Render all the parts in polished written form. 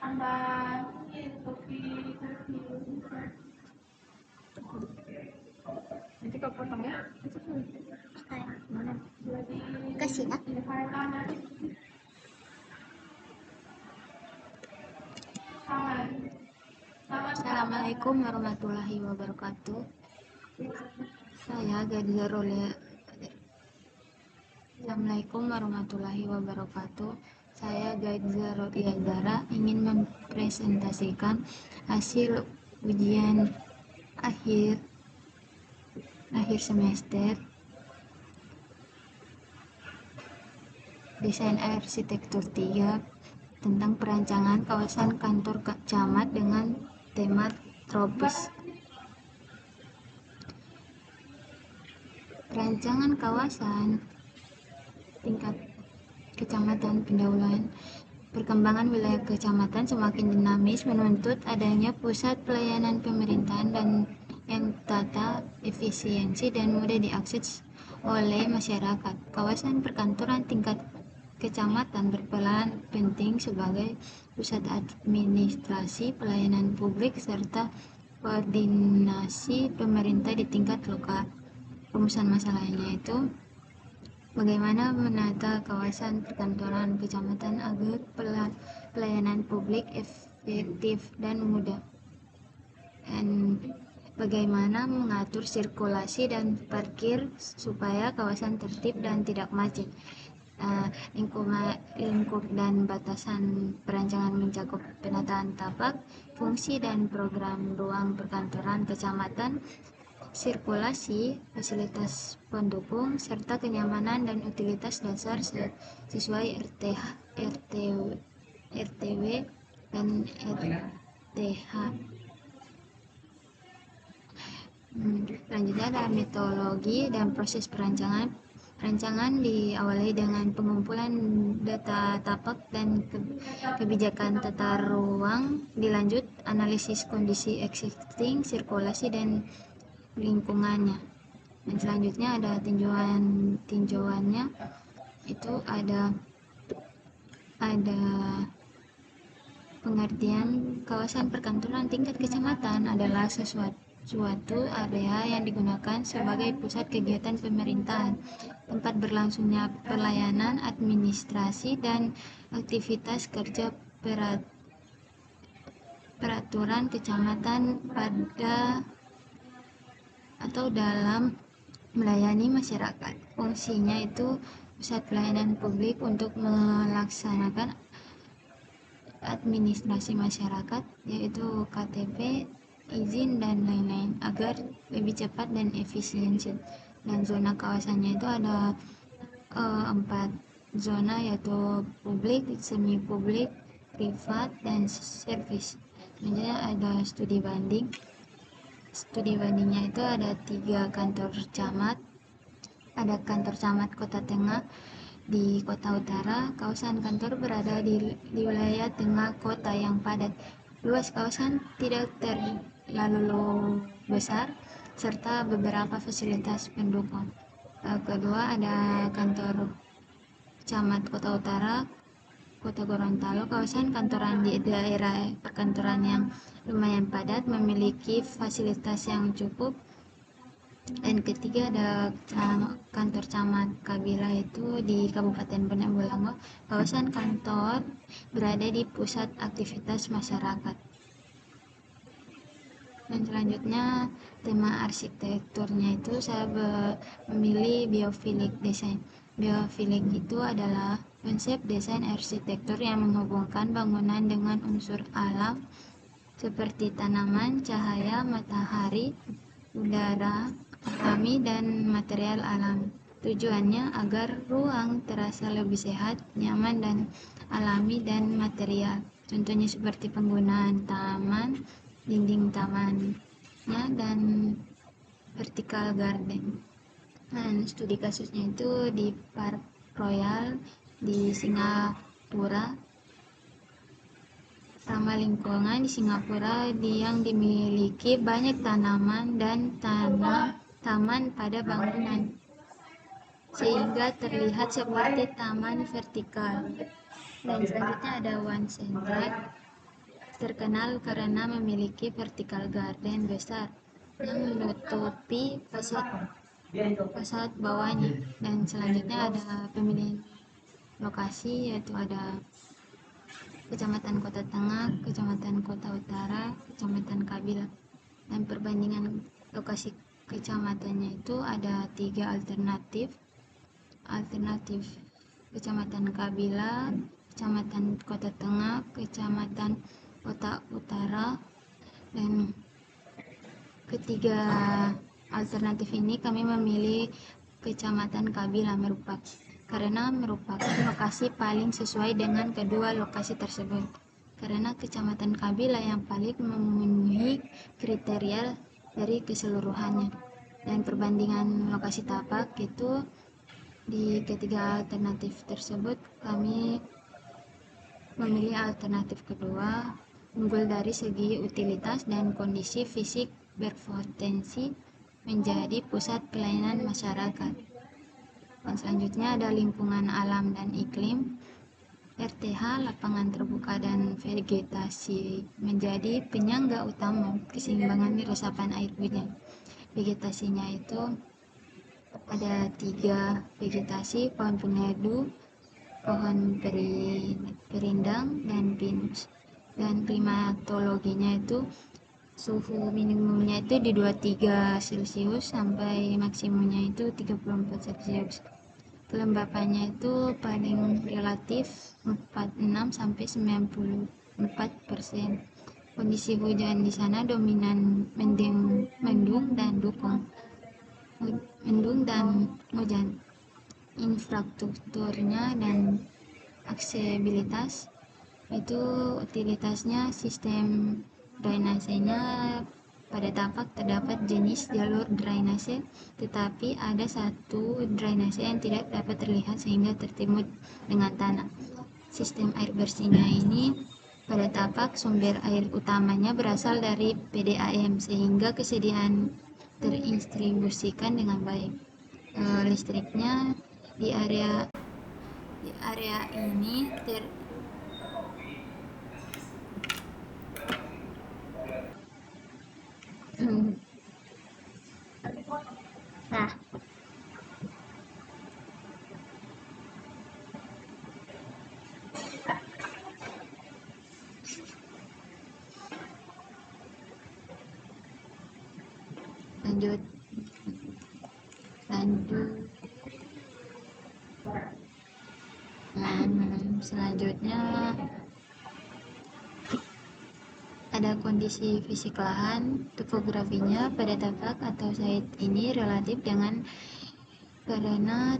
Nanti kau potong ya. Mana? Kasih ya. Assalamualaikum warahmatullahi wabarakatuh. Saya Gadza Rolia. Assalamualaikum warahmatullahi wabarakatuh. Saya Gadza Rolia Zara ingin mempresentasikan hasil ujian akhir semester Desain Arsitektur 3 tentang perancangan kawasan kantor camat dengan tema tropis. Perancangan kawasan tingkat kecamatan pendahuluan. Perkembangan wilayah kecamatan semakin dinamis menuntut adanya pusat pelayanan pemerintahan dan yang tata efisiensi dan mudah diakses oleh masyarakat. Kawasan perkantoran tingkat kecamatan berperan penting sebagai pusat administrasi pelayanan publik serta koordinasi pemerintah di tingkat lokal. Rumusan masalahnya itu bagaimana menata kawasan perkantoran kecamatan agar pelayanan publik efektif dan mudah, dan bagaimana mengatur sirkulasi dan parkir supaya kawasan tertib dan tidak macet. Lingkup dan batasan perancangan mencakup penataan tapak, fungsi dan program ruang perkantoran kecamatan, sirkulasi, fasilitas pendukung, serta kenyamanan dan utilitas dasar sesuai RTW dan RTH. Selanjutnya ada metodologi dan proses perancangan. Perancangan diawali dengan pengumpulan data tapak dan kebijakan tata ruang, dilanjut analisis kondisi existing, sirkulasi dan lingkungannya. Dan selanjutnya ada tinjauannya, itu ada pengertian kawasan perkantoran tingkat kecamatan adalah suatu area yang digunakan sebagai pusat kegiatan pemerintahan, tempat berlangsungnya pelayanan administrasi dan aktivitas kerja peraturan kecamatan pada atau dalam melayani masyarakat. Fungsinya itu pusat pelayanan publik untuk melaksanakan administrasi masyarakat, yaitu KTP, izin, dan lain-lain agar lebih cepat dan efisiensi. Dan zona kawasannya itu ada 4 zona, yaitu publik, semi publik, privat, dan servis. Selanjutnya ada studi banding. Studi bandingnya itu ada 3 kantor camat. Ada kantor camat Kota Tengah di Kota Utara. Kawasan kantor berada di wilayah tengah kota yang padat. Luas kawasan tidak terlalu besar serta beberapa fasilitas pendukung. Kedua ada kantor camat Kota Utara Kota Gorontalo. Kawasan kantoran di daerah perkantoran yang lumayan padat, memiliki fasilitas yang cukup. Dan ketiga ada kantor camat Kabila, itu di Kabupaten Benak Bolango. Kawasan kantor berada di pusat aktivitas masyarakat. Dan selanjutnya tema arsitekturnya itu saya memilih biofilik desain. Biofilik itu adalah konsep desain arsitektur yang menghubungkan bangunan dengan unsur alam seperti tanaman, cahaya, matahari, udara alami, dan material alam. Tujuannya agar ruang terasa lebih sehat, nyaman, dan alami dan material. Contohnya seperti penggunaan taman, dinding tamannya, dan vertical garden. Dan studi kasusnya itu di Park Royal di Singapura. Ramah lingkungan di Singapura yang dimiliki banyak tanaman dan taman pada bangunan, sehingga terlihat seperti taman vertikal. Dan selanjutnya ada one centered. terkenal karena memiliki vertical garden besar yang menutupi fasad bawahnya. Dan selanjutnya ada pemilihan lokasi, yaitu ada Kecamatan Kota Tengah, Kecamatan Kota Utara, Kecamatan Kabila. Dan perbandingan lokasi kecamatannya itu ada 3 alternatif Kecamatan Kabila, Kecamatan Kota Tengah, Kecamatan Kota Utara. Dan ketiga alternatif ini kami memilih Kecamatan Kabila karena merupakan lokasi paling sesuai dengan kedua lokasi tersebut, karena Kecamatan Kabila yang paling memenuhi kriteria dari keseluruhannya. Dan perbandingan lokasi tapak itu di ketiga alternatif tersebut kami memilih alternatif kedua, unggul dari segi utilitas dan kondisi fisik, berpotensi menjadi pusat pelayanan masyarakat. Dan selanjutnya ada lingkungan alam dan iklim. RTH, lapangan terbuka dan vegetasi, menjadi penyangga utama keseimbangan resapan air hujan. Vegetasinya itu ada 3 vegetasi: pohon penedu, pohon perindang, dan pinus. Dan klimatologinya itu suhu minimumnya itu di 23 Celcius sampai maksimumnya itu 34 Celcius. Kelembapannya itu paling relatif 46 sampai 94%. Kondisi hujan di sana dominan mendung dan hujan. Infrastrukturnya dan aksesibilitas itu utilitasnya sistem drainasenya. Pada tapak terdapat jenis jalur drainase, tetapi ada satu drainase yang tidak dapat terlihat sehingga tertimut dengan tanah. Sistem air bersihnya ini pada tapak sumber air utamanya berasal dari PDAM sehingga kesediaan terindistribusikan dengan baik. Listriknya di area ini Nah, lanjut selanjutnya ada kondisi fisik lahan. Topografinya pada tapak atau site ini relatif karena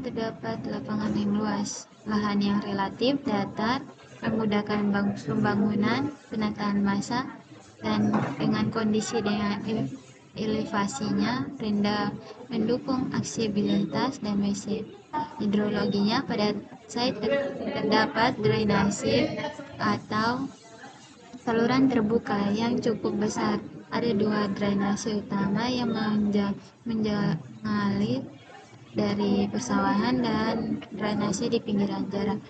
terdapat lapangan yang luas, lahan yang relatif datar, memudahkan pembangunan, penataan massa, dan dengan kondisi dengan elevasinya rendah mendukung aksesibilitas dan WC. Hidrologinya pada site terdapat drainase atau saluran terbuka yang cukup besar. Ada 2 drainase utama yang mengalir dari persawahan dan drainase di pinggiran jalan.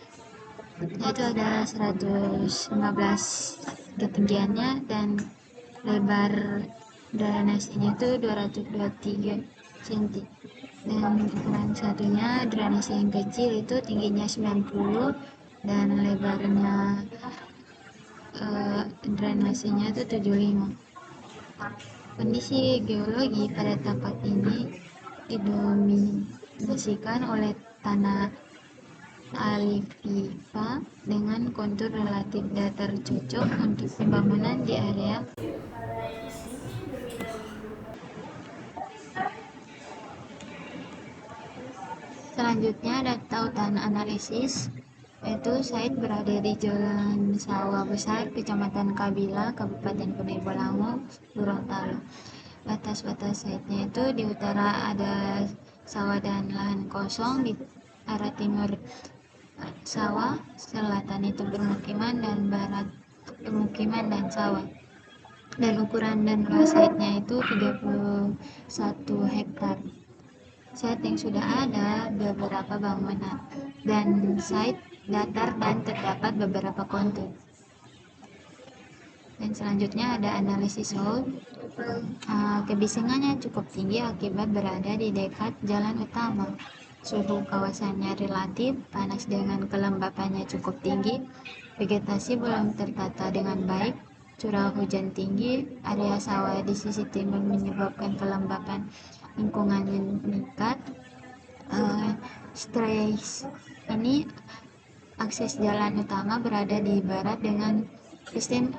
Itu ada 115 ketinggiannya dan lebar drainasenya itu 223 cm. Dan ukuran satunya drainase yang kecil itu tingginya 90 dan lebarnya drainasenya itu 75. Kondisi geologi pada tapak ini didominasikan oleh tanah aliflifa dengan kontur relatif datar cocok untuk pembangunan di area. Selanjutnya ada tautan analisis, yaitu site berada di Jalan Sawah Besar, Kecamatan Kabila, Kabupaten Pandai Bolango, Gorontalo. Batas-batas site-nya itu di utara ada sawah dan lahan kosong, di arah timur sawah, selatan itu permukiman, dan barat permukiman dan sawah. Dan ukuran dan luas site-nya itu 31 hektar. Site yang sudah ada beberapa bangunan, dan site datar dan terdapat beberapa kontur. Dan selanjutnya ada analisis soil. Kebisingannya cukup tinggi akibat berada di dekat jalan utama. Suhu kawasannya relatif panas dengan kelembapannya cukup tinggi. Vegetasi belum tertata dengan baik. Curah hujan tinggi, area sawah di sisi timur menyebabkan kelembapan lingkungan meningkat. Stres ini akses jalan utama berada di barat dengan sistem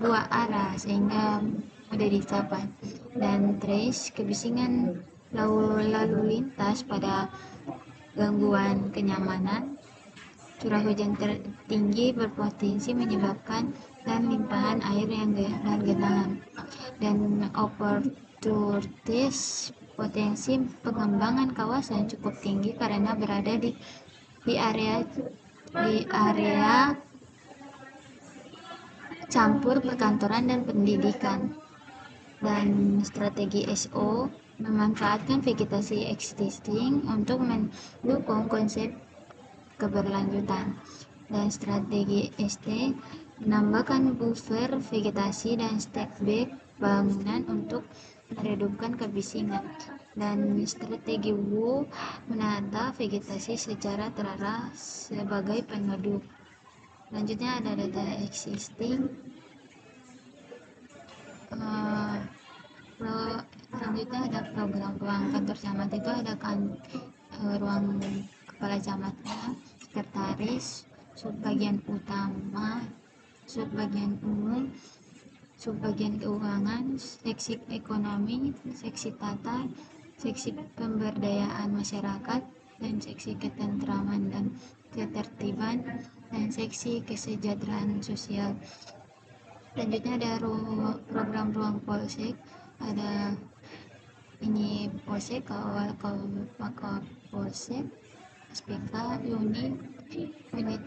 dua arah sehingga mudah dicapai. Dan trace kebisingan lalu lintas pada gangguan kenyamanan. Curah hujan tertinggi berpotensi menyebabkan dan limpahan air yang genangan. Dan opportunities potensi pengembangan kawasan cukup tinggi karena berada di area campur perkantoran dan pendidikan. Dan strategi SO memanfaatkan vegetasi existing untuk mendukung konsep keberlanjutan. Dan strategi ST menambahkan buffer vegetasi dan step back bangunan untuk meredupkan kebisingan. Dan strategi WO menata vegetasi secara terarah sebagai peneduh. Selanjutnya ada data existing. Selanjutnya ada program ruang kantor camat. Itu ada ruang kepala camatnya, sekretaris, subbagian utama, subbagian umum, subbagian keuangan, seksi ekonomi, seksi tata, seksi pemberdayaan masyarakat, dan seksi ketentraman dan ketertiban, dan seksi kesejahteraan sosial. Selanjutnya ada program ruang polsek. Ada ini polsek, kawal polsek, SPK, unit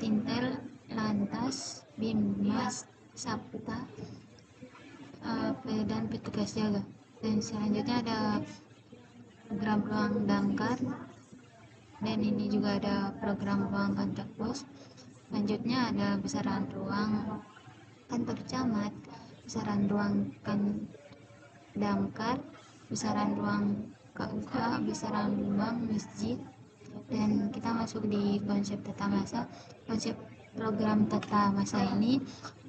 intel, lantas, binmas, sapta, dan petugas jaga. Dan selanjutnya ada program ruang damkar, dan ini juga ada program ruang kantor pos. Selanjutnya ada besaran ruang kantor camat, besaran ruang damkar, besaran ruang KUH, besaran ruang masjid. Dan kita masuk di konsep tata masa. Konsep program tata masa ini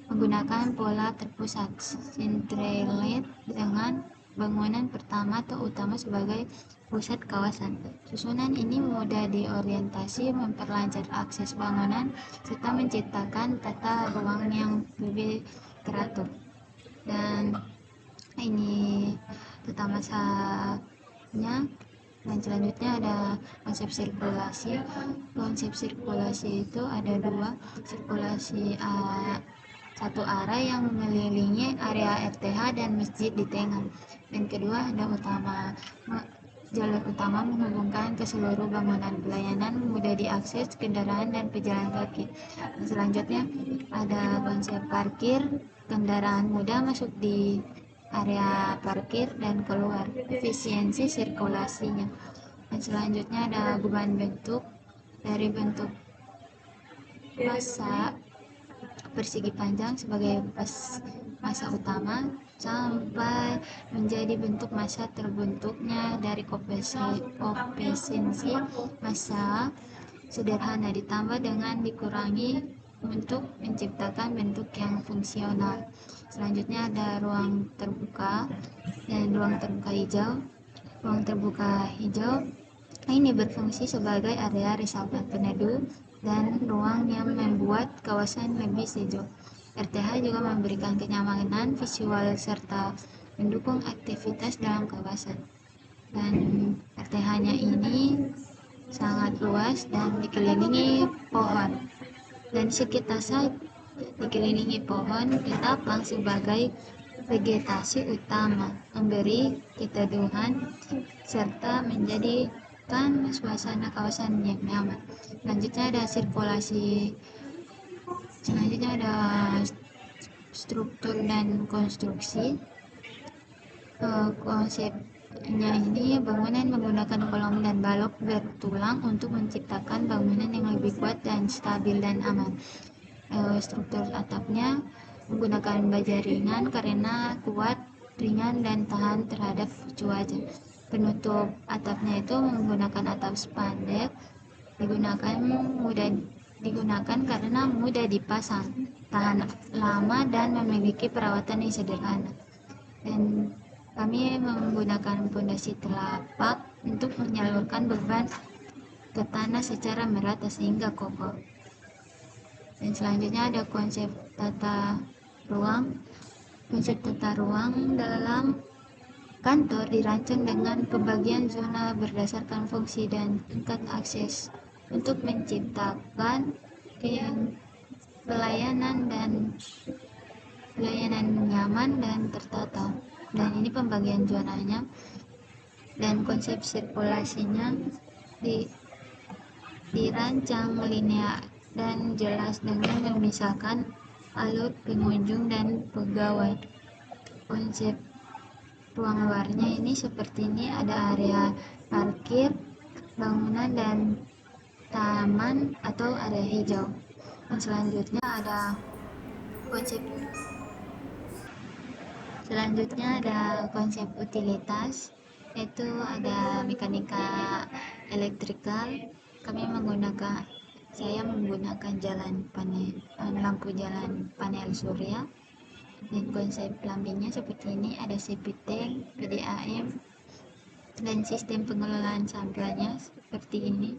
menggunakan pola terpusat centralized dengan bangunan pertama atau utama sebagai pusat kawasan. Susunan ini mudah diorientasi, memperlancar akses bangunan, serta menciptakan tata ruang yang lebih teratur. Dan ini tata masanya. Dan selanjutnya ada konsep sirkulasi. Konsep sirkulasi itu ada dua, sirkulasi satu arah yang mengelilingi area RTH dan masjid di tengah. Dan kedua ada jalur utama menghubungkan ke seluruh bangunan pelayanan, mudah diakses kendaraan dan pejalan kaki. Dan selanjutnya ada konsep parkir, kendaraan mudah masuk di area parkir dan keluar, efisiensi sirkulasinya. Dan selanjutnya ada beban bentuk, dari bentuk massa persegi panjang sebagai massa utama sampai menjadi bentuk massa terbentuknya dari koefisiensi massa sederhana ditambah dengan dikurangi untuk menciptakan bentuk yang fungsional. Selanjutnya ada ruang terbuka dan ruang terbuka hijau. Ruang terbuka hijau ini berfungsi sebagai area resapan peneduh dan ruang yang membuat kawasan lebih sejuk. RTH juga memberikan kenyamanan visual serta mendukung aktivitas dalam kawasan. Dan RTH-nya ini sangat luas dan dikelilingi pohon. Dan sekitar dikelilingi pohon ketapang sebagai vegetasi utama, memberi keteduhan serta menjadikan suasana kawasan yang nyaman. Selanjutnya ada sirkulasi. Selanjutnya ada struktur dan konstruksi. Konsepnya ini bangunan menggunakan kolom dan balok bertulang untuk menciptakan bangunan yang lebih kuat dan stabil dan aman. Struktur atapnya menggunakan baja ringan karena kuat, ringan, dan tahan terhadap cuaca. Penutup atapnya itu menggunakan atap spandek, mudah digunakan karena mudah dipasang, tahan lama, dan memiliki perawatan yang sederhana. Dan kami menggunakan pondasi telapak untuk menyalurkan beban ke tanah secara merata sehingga kokoh. Dan selanjutnya ada konsep tata ruang. Konsep tata ruang dalam kantor dirancang dengan pembagian zona berdasarkan fungsi dan tingkat akses untuk menciptakan pelayanan nyaman dan tertata. Dan ini pembagian zonanya. Dan konsep sirkulasinya dirancang linear dan jelas dengan memisahkan alur pengunjung dan pegawai. Konsep ruang luarnya ini seperti ini, ada area parkir, bangunan, dan taman atau area hijau. Dan selanjutnya ada konsep utilitas, yaitu ada mekanika elektrikal. Saya menggunakan lampu jalan panel surya. Dan konsep plumbingnya seperti ini, ada septic tank, PDAM, dan sistem pengelolaan sampahnya seperti ini.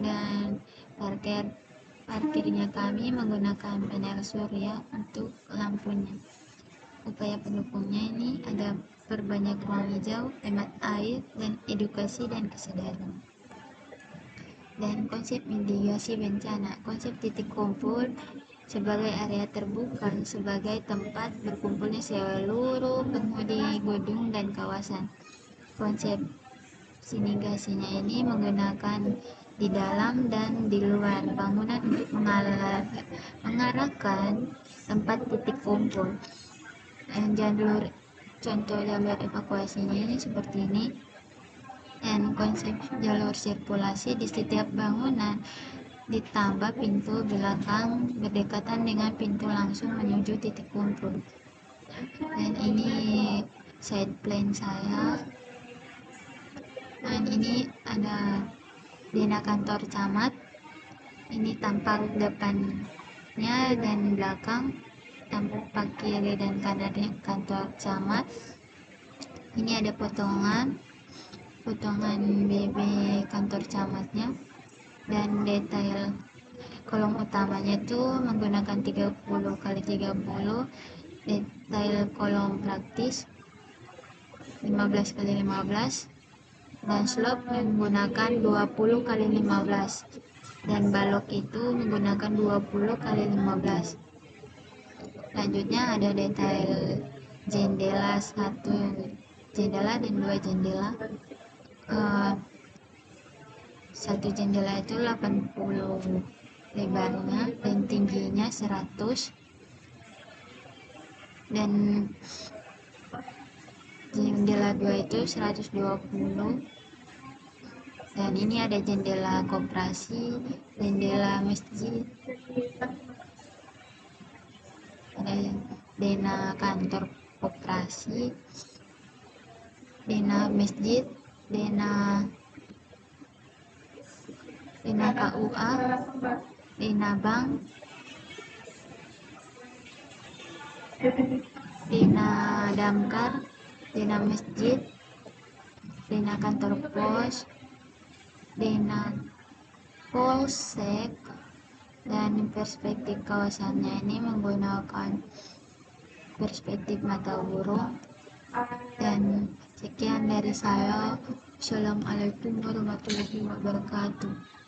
Dan parkirnya kami menggunakan panel surya untuk lampunya. Upaya pendukungnya ini ada perbanyak ruang hijau, hemat air, dan edukasi dan kesadaran. Dan konsep mitigasi bencana, konsep titik kumpul sebagai area terbuka sebagai tempat berkumpulnya seluruh penghuni gedung dan kawasan. Konsep mitigasinya ini menggunakan di dalam dan di luar bangunan untuk mengarahkan tempat titik kumpul. Contoh jalur evakuasinya ini seperti ini. Dan konsep jalur sirkulasi, di setiap bangunan ditambah pintu belakang berdekatan dengan pintu langsung menuju titik kumpul. Dan ini side plan saya. Dan ini ada zona kantor camat. Ini tampak depannya dan belakang, tampak kiri dan kanannya kantor camat. Ini ada potongan BB kantor camatnya. Dan detail kolom utamanya itu menggunakan 30x30, detail kolom praktis 15x15, dan slope menggunakan 20x15, dan balok itu menggunakan 20x15. Selanjutnya ada detail jendela, 1 jendela dan 2 jendela. Satu jendela itu 80 lebarnya dan tingginya 100, dan jendela 2 itu 120. Dan ini ada jendela koperasi, jendela masjid, ada dena kantor koperasi, dena masjid, dena KUA, dena bank, dena damkar, dena masjid, dena kantor pos, dena polsek. Dan perspektif kawasannya ini menggunakan perspektif mata burung. Dan sekian dari saya. Assalamualaikum warahmatullahi wabarakatuh.